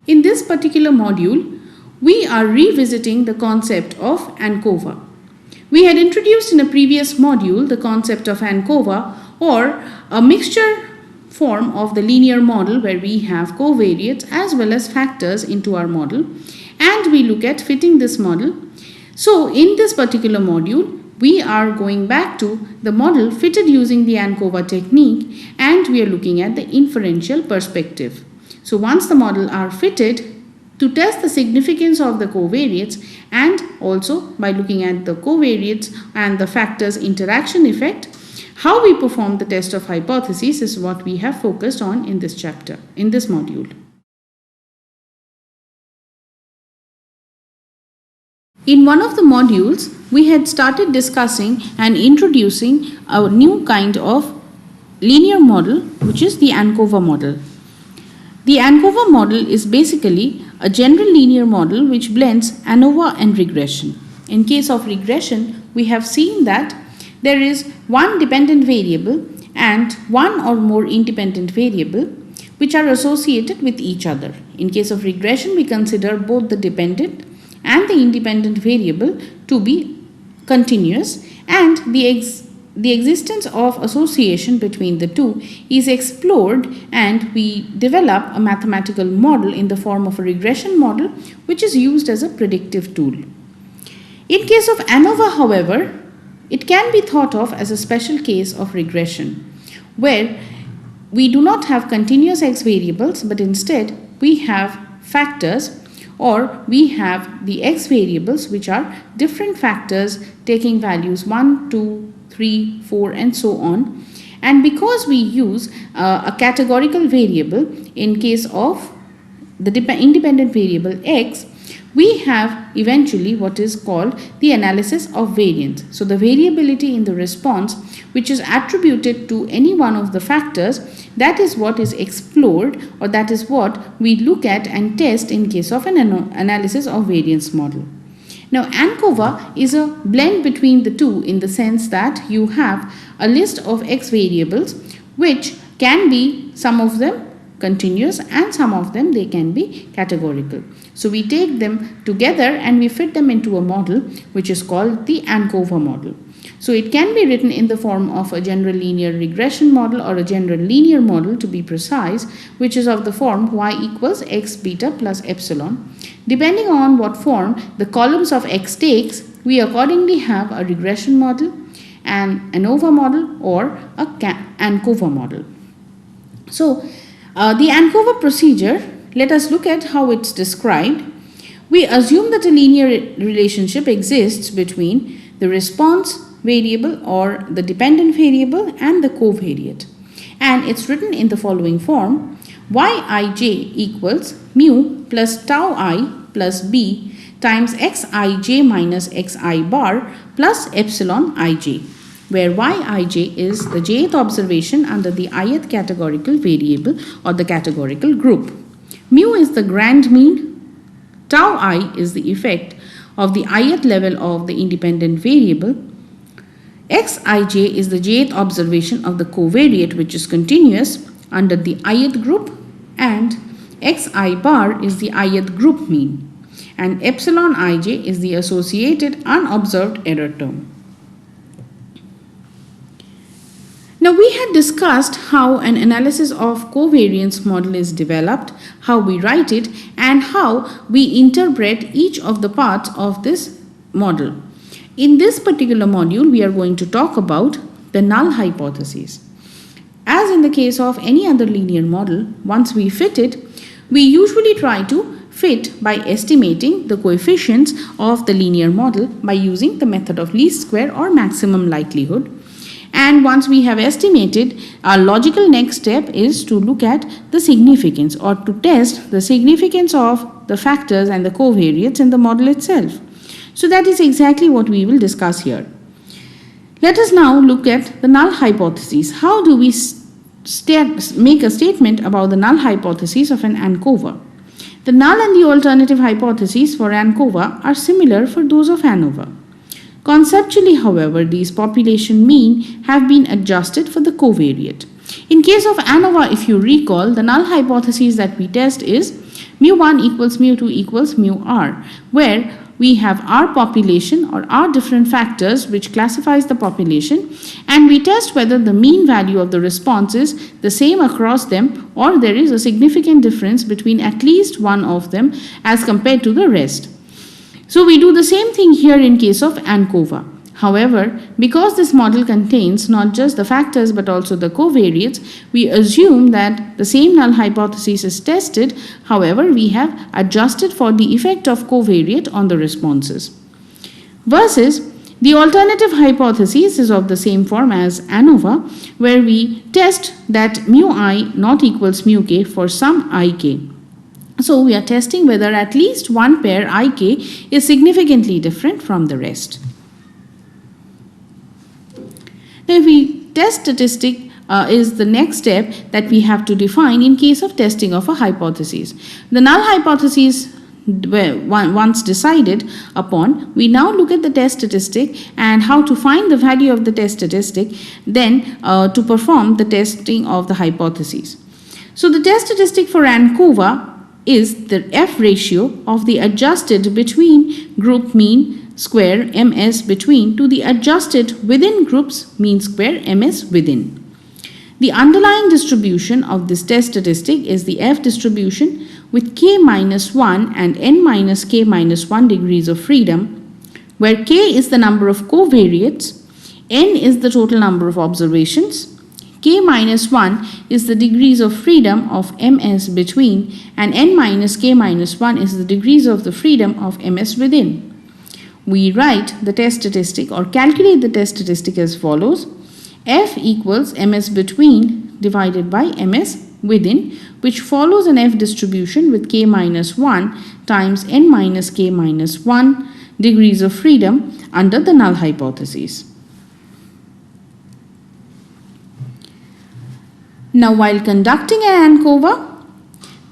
In this particular module, we are revisiting the concept of ANCOVA. We had introduced in a previous module the concept of ANCOVA, or a mixture form of the linear model where we have covariates as well as factors into our model, and we look at fitting this model. So in this particular module, we are going back to the model fitted using the ANCOVA technique, and we are looking at the inferential perspective. So once the model are fitted, to test the significance of the covariates and also by looking at the covariates and the factors interaction effect, how we perform the test of hypotheses is what we have focused on in this chapter, in this module. In one of the modules, we had started discussing and introducing a new kind of linear model, which is the ANCOVA model. The ANCOVA model is basically a general linear model which blends ANOVA and regression. In case of regression, we have seen that there is one dependent variable and one or more independent variable which are associated with each other. In case of regression, we consider both the dependent and the independent variable to be continuous, and the existence of association between the two is explored, and we develop a mathematical model in the form of a regression model which is used as a predictive tool. In case of ANOVA, however, it can be thought of as a special case of regression where we do not have continuous x variables, but instead we have factors, or we have the x variables which are different factors taking values 1, 2, 3, 4 and so on. And because we use a categorical variable in case of the independent variable x, we have eventually what is called the analysis of variance. So the variability in the response which is attributed to any one of the factors, that is what is explored, or that is what we look at and test in case of an analysis of variance model. Now ANCOVA is a blend between the two in the sense that you have a list of x variables which can be some of them continuous and some of them they can be categorical. So we take them together and we fit them into a model which is called the ANCOVA model. So it can be written in the form of a general linear regression model or a general linear model to be precise, which is of the form y equals x beta plus epsilon. Depending on what form the columns of x takes, we accordingly have a regression model, an ANOVA model, or a ANCOVA model. So the ANCOVA procedure, let us look at how it's described. We assume that a linear relationship exists between the response variable or the dependent variable and the covariate, and it's written in the following form: yij equals mu plus tau I plus b times xij minus xi bar plus epsilon ij, where yij is the jth observation under the ith categorical variable or the categorical group. Mu is the grand mean, tau I is the effect of the ith level of the independent variable, xij is the jth observation of the covariate which is continuous under the ith group, and xi bar is the ith group mean, and epsilon ij is the associated unobserved error term. Now we had discussed how an analysis of covariance model is developed, how we write it, and how we interpret each of the parts of this model. In this particular module, we are going to talk about the null hypothesis. As in the case of any other linear model, once we fit it, we usually try to fit by estimating the coefficients of the linear model by using the method of least square or maximum likelihood. And once we have estimated, our logical next step is to look at the significance or to test the significance of the factors and the covariates in the model itself. So that is exactly what we will discuss here. Let us now look at the null hypothesis. How do we make a statement about the null hypothesis of an ANCOVA? The null and the alternative hypotheses for ANCOVA are similar for those of ANOVA. Conceptually, however, these population mean have been adjusted for the covariate. In case of ANOVA, if you recall, the null hypothesis that we test is mu1 equals mu2 equals mu r, where we have our population or our different factors which classifies the population, and we test whether the mean value of the response is the same across them or there is a significant difference between at least one of them as compared to the rest. So we do the same thing here in case of ANCOVA. However, because this model contains not just the factors but also the covariates, we assume that the same null hypothesis is tested. However, we have adjusted for the effect of covariate on the responses. Versus the alternative hypothesis is of the same form as ANOVA, where we test that mu I not equals mu k for some ik. So we are testing whether at least one pair ik is significantly different from the rest. Now, if we test statistic is the next step that we have to define in case of testing of a hypothesis. The null hypothesis once decided upon, we now look at the test statistic and how to find the value of the test statistic, then to perform the testing of the hypothesis. So the test statistic for ANCOVA is the F ratio of the adjusted between group mean square ms between to the adjusted within groups mean square ms within. The underlying distribution of this test statistic is the F distribution with k minus 1 and n minus k minus 1 degrees of freedom, where k is the number of covariates, n is the total number of observations, k minus 1 is the degrees of freedom of ms between, and n minus k minus 1 is the degrees of the freedom of ms within. We write the test statistic or calculate the test statistic as follows: F equals ms between divided by ms within, which follows an F distribution with k minus 1 times n minus k minus 1 degrees of freedom under the null hypothesis. Now, while conducting an ANCOVA,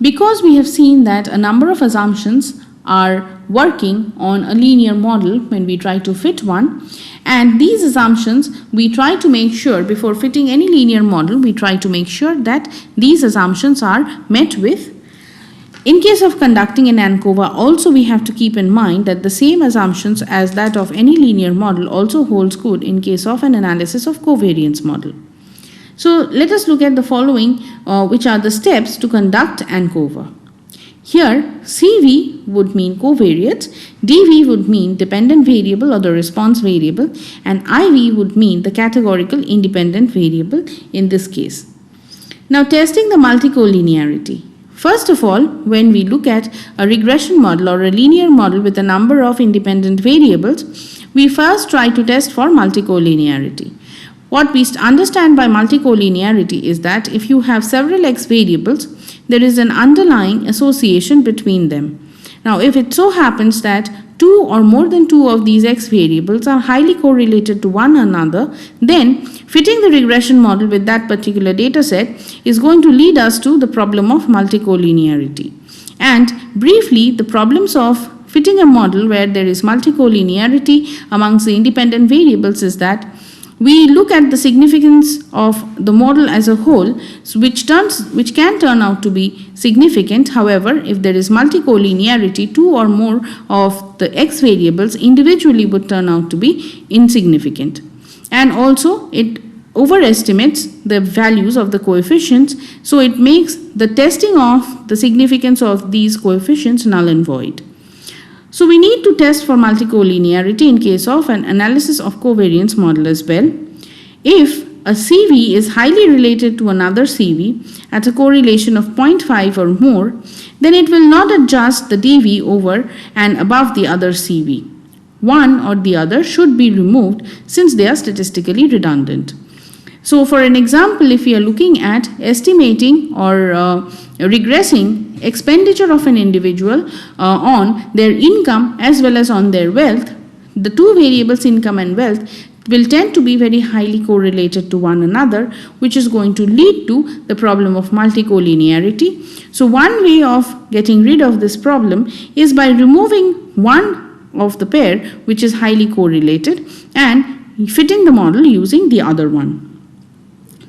because we have seen that a number of assumptions are working on a linear model when we try to fit one, and these assumptions we try to make sure before fitting any linear model, we try to make sure that these assumptions are met with. In case of conducting an ANCOVA, also we have to keep in mind that the same assumptions as that of any linear model also holds good in case of an analysis of covariance model. So let us look at the following, which are the steps to conduct ANCOVA. Here, CV would mean covariates, DV would mean dependent variable or the response variable, and IV would mean the categorical independent variable in this case. Now, testing the multicollinearity. First of all, when we look at a regression model or a linear model with a number of independent variables, we first try to test for multicollinearity. What we understand by multicollinearity is that if you have several x variables, there is an underlying association between them. Now, if it so happens that two or more than two of these x variables are highly correlated to one another, then fitting the regression model with that particular data set is going to lead us to the problem of multicollinearity. And briefly, the problems of fitting a model where there is multicollinearity amongst the independent variables is that we look at the significance of the model as a whole, which can turn out to be significant. However, if there is multicollinearity, two or more of the x variables individually would turn out to be insignificant. And also, it overestimates the values of the coefficients, so it makes the testing of the significance of these coefficients null and void. So we need to test for multicollinearity in case of an analysis of covariance model as well. If a CV is highly related to another CV at a correlation of 0.5 or more, then it will not adjust the DV over and above the other CV. One or the other should be removed since they are statistically redundant. So for an example, if we are looking at estimating or regressing expenditure of an individual on their income as well as on their wealth, the two variables income and wealth will tend to be very highly correlated to one another, which is going to lead to the problem of multicollinearity. So one way of getting rid of this problem is by removing one of the pair which is highly correlated and fitting the model using the other one.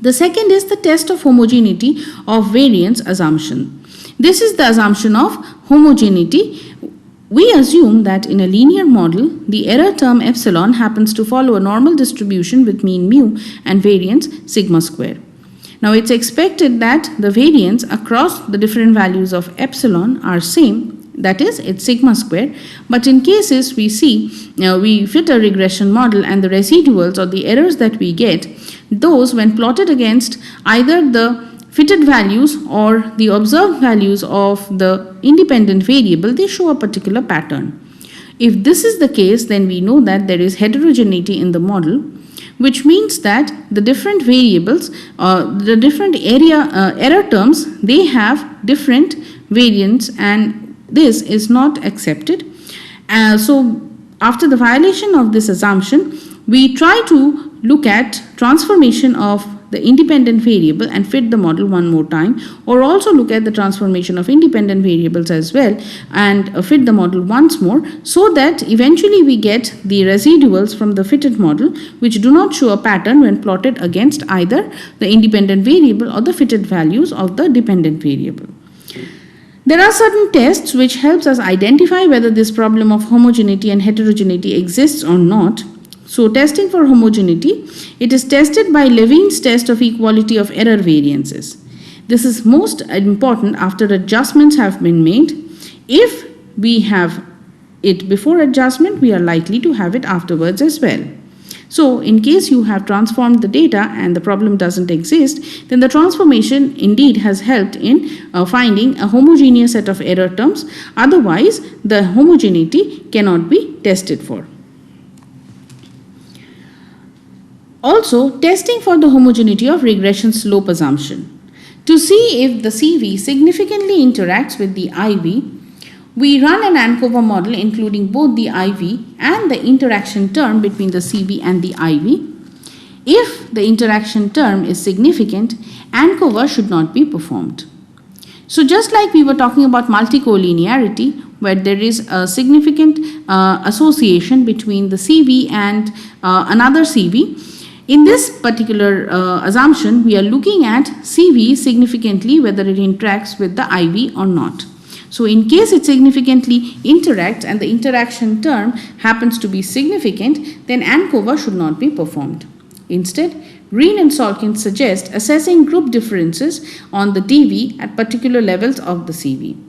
The second is the test of homogeneity of variance assumption. This is the assumption of homogeneity. We assume that in a linear model, the error term epsilon happens to follow a normal distribution with mean mu and variance sigma square. Now it's expected that the variance across the different values of epsilon are same, that is, it's sigma square, but in cases we fit a regression model and the residuals or the errors that we get, those when plotted against either the fitted values or the observed values of the independent variable, they show a particular pattern. If this is the case, then we know that there is heterogeneity in the model, which means that the different variables, the different error terms, they have different variance, and this is not accepted. So after the violation of this assumption, we try to look at transformation of the independent variable and fit the model one more time, or also look at the transformation of independent variables as well and fit the model once more, so that eventually we get the residuals from the fitted model which do not show a pattern when plotted against either the independent variable or the fitted values of the dependent variable. There are certain tests which helps us identify whether this problem of homogeneity and heterogeneity exists or not. So testing for homogeneity, it is tested by Levene's test of equality of error variances. This is most important after adjustments have been made. If we have it before adjustment, we are likely to have it afterwards as well. So in case you have transformed the data and the problem doesn't exist, then the transformation indeed has helped in finding a homogeneous set of error terms. Otherwise, the homogeneity cannot be tested for. Also, testing for the homogeneity of regression slope assumption. To see if the CV significantly interacts with the IV, we run an ANCOVA model including both the IV and the interaction term between the CV and the IV. If the interaction term is significant, ANCOVA should not be performed. So just like we were talking about multicollinearity, where there is a significant association between the CV and another CV, in this particular assumption, we are looking at CV significantly whether it interacts with the IV or not. So in case it significantly interacts and the interaction term happens to be significant, then ANCOVA should not be performed. Instead, Green and Solkin suggest assessing group differences on the DV at particular levels of the CV.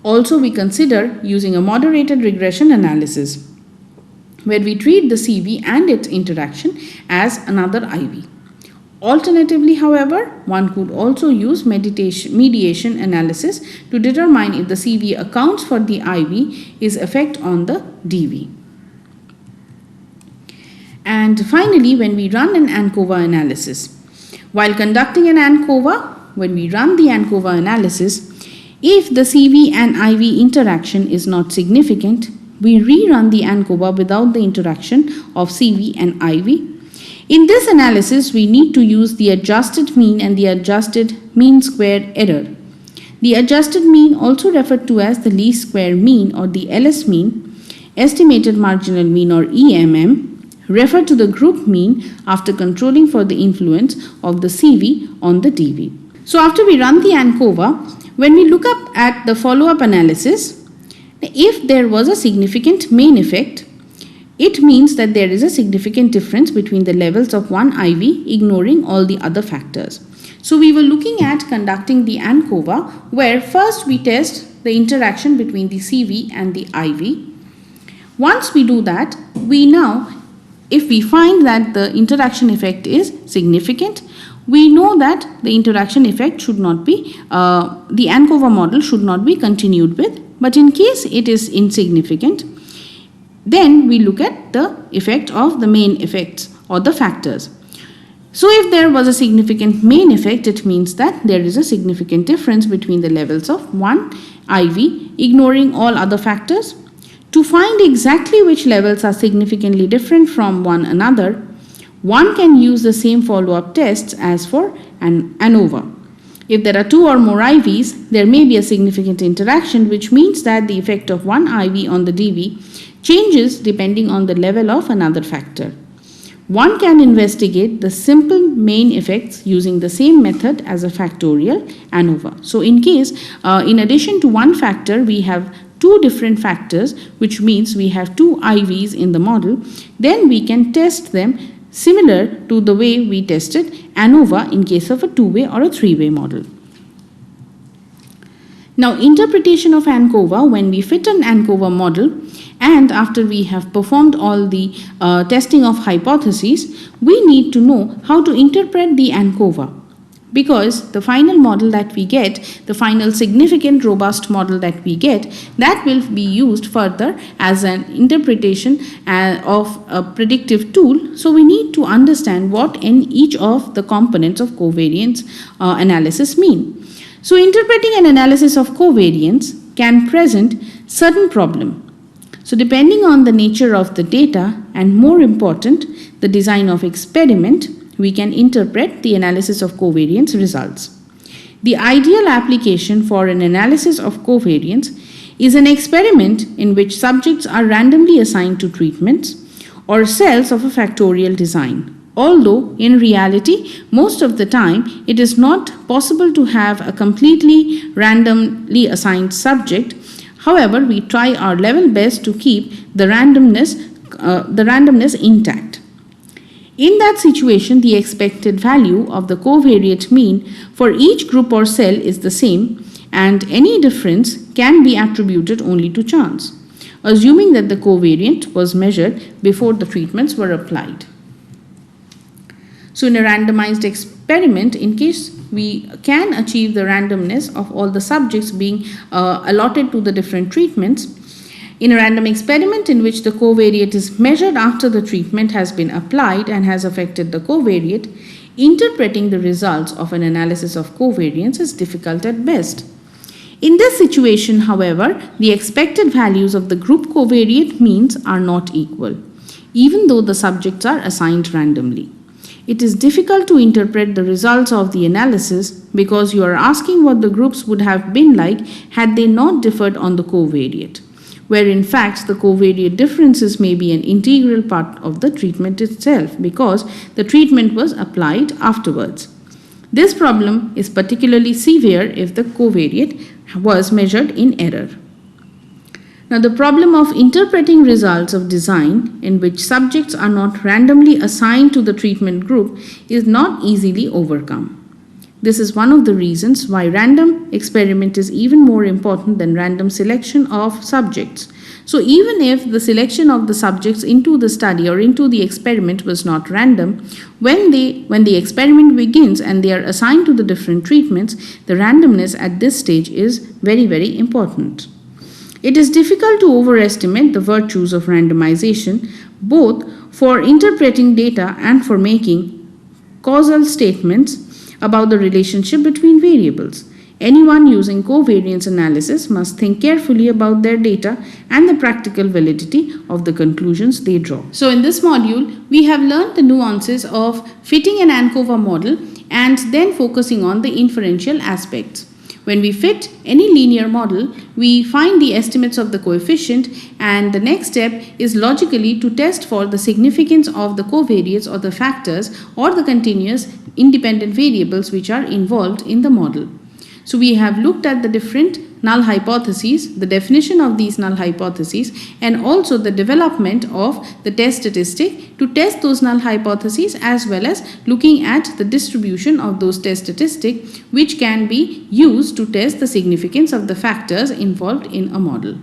Also, we consider using a moderated regression analysis, where we treat the CV and its interaction as another IV. Alternatively, however, one could also use mediation analysis to determine if the CV accounts for the IV's effect on the DV. And finally, when we run an ANCOVA analysis, while conducting an ANCOVA, when we run the ANCOVA analysis, if the CV and IV interaction is not significant, we rerun the ANCOVA without the interaction of CV and IV. In this analysis, we need to use the adjusted mean and the adjusted mean square error. The adjusted mean, also referred to as the least square mean or the LS mean, estimated marginal mean or EMM, refer to the group mean after controlling for the influence of the CV on the DV. So after we run the ANCOVA, when we look up at the follow-up analysis, if there was a significant main effect, it means that there is a significant difference between the levels of one IV, ignoring all the other factors. So we were looking at conducting the ANCOVA, where first we test the interaction between the CV and the IV. Once we do that, we now, if we find that the interaction effect is significant, we know that the interaction effect should not be, the ANCOVA model should not be continued with. But in case it is insignificant, then we look at the effect of the main effects or the factors. So if there was a significant main effect, it means that there is a significant difference between the levels of one IV, ignoring all other factors. To find exactly which levels are significantly different from one another, one can use the same follow-up tests as for an ANOVA. If there are two or more IVs, there may be a significant interaction, which means that the effect of one IV on the DV changes depending on the level of another factor. One can investigate the simple main effects using the same method as a factorial ANOVA. So in case, in addition to one factor, we have two different factors, which means we have two IVs in the model, then we can test them similar to the way we tested ANOVA in case of a two-way or a three-way model. Now, interpretation of ANCOVA when we fit an ANCOVA model and after we have performed all the testing of hypotheses, we need to know how to interpret the ANCOVA, because the final model that we get, the final significant robust model that we get, that will be used further as an interpretation of a predictive tool. So we need to understand what in each of the components of covariance analysis mean. So interpreting an analysis of covariance can present certain problem. So depending on the nature of the data and more important, the design of experiment, we can interpret the analysis of covariance results. The ideal application for an analysis of covariance is an experiment in which subjects are randomly assigned to treatments or cells of a factorial design. Although in reality, most of the time, it is not possible to have a completely randomly assigned subject. However, we try our level best to keep the randomness intact. In that situation, the expected value of the covariate mean for each group or cell is the same, and any difference can be attributed only to chance, assuming that the covariate was measured before the treatments were applied. So in a randomized experiment, in case we can achieve the randomness of all the subjects being allotted to the different treatments, in a random experiment in which the covariate is measured after the treatment has been applied and has affected the covariate, interpreting the results of an analysis of covariance is difficult at best. In this situation, however, the expected values of the group covariate means are not equal, even though the subjects are assigned randomly. It is difficult to interpret the results of the analysis because you are asking what the groups would have been like had they not differed on the covariate, where in fact the covariate differences may be an integral part of the treatment itself because the treatment was applied afterwards. This problem is particularly severe if the covariate was measured in error. Now, the problem of interpreting results of design in which subjects are not randomly assigned to the treatment group is not easily overcome. This is one of the reasons why random experiment is even more important than random selection of subjects. So even if the selection of the subjects into the study or into the experiment was not random, when the experiment begins and they are assigned to the different treatments, the randomness at this stage is very, very important. It is difficult to overestimate the virtues of randomization, both for interpreting data and for making causal statements about the relationship between variables. Anyone using covariance analysis must think carefully about their data and the practical validity of the conclusions they draw. So in this module, we have learned the nuances of fitting an ANCOVA model and then focusing on the inferential aspects. When we fit any linear model, we find the estimates of the coefficient, and the next step is logically to test for the significance of the covariates or the factors or the continuous independent variables which are involved in the model. So we have looked at the different null hypotheses, the definition of these null hypotheses, and also the development of the test statistic to test those null hypotheses, as well as looking at the distribution of those test statistics which can be used to test the significance of the factors involved in a model.